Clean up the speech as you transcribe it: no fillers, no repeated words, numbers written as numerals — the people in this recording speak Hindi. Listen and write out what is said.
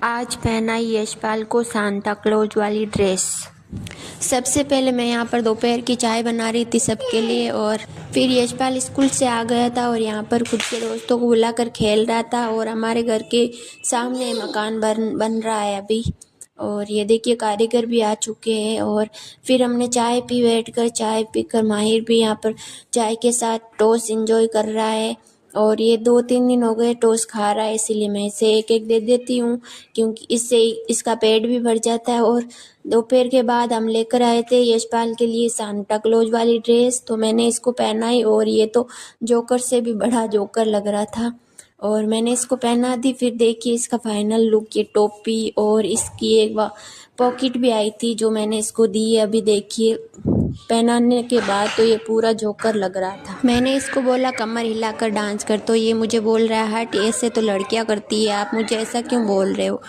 आज पहनाई यशपाल को सांता क्लॉज वाली ड्रेस। सबसे पहले मैं यहाँ पर दोपहर की चाय बना रही थी सबके लिए, और फिर यशपाल स्कूल से आ गया था और यहाँ पर खुद के दोस्तों को बुलाकर खेल रहा था। और हमारे घर के सामने मकान बन रहा है अभी, और ये देखिए कारीगर भी आ चुके हैं। और फिर हमने चाय पी, बैठकर चाय पीकर माहिर भी यहाँ पर चाय के साथ टोस्ट एंजॉय कर रहा है। और ये 2-3 दिन हो गए टोस्ट खा रहा है, इसीलिए मैं इसे एक एक दे देती हूँ, क्योंकि इससे इसका पेट भी भर जाता है। और दोपहर के बाद हम लेकर आए थे यशपाल के लिए सांता क्लॉज वाली ड्रेस, तो मैंने इसको पहनाई, और ये तो जोकर से भी बड़ा जोकर लग रहा था, और मैंने इसको पहना दी। फिर देखिए इसका फाइनल लुक, ये टोपी और इसकी एक पॉकेट भी आई थी जो मैंने इसको दी है। अभी देखिए पहनाने के बाद तो ये पूरा जोकर लग रहा था। मैंने इसको बोला कमर हिलाकर डांस कर, तो ये मुझे बोल रहा है हट, ऐसे तो लड़कियां करती है, आप मुझे ऐसा क्यों बोल रहे हो।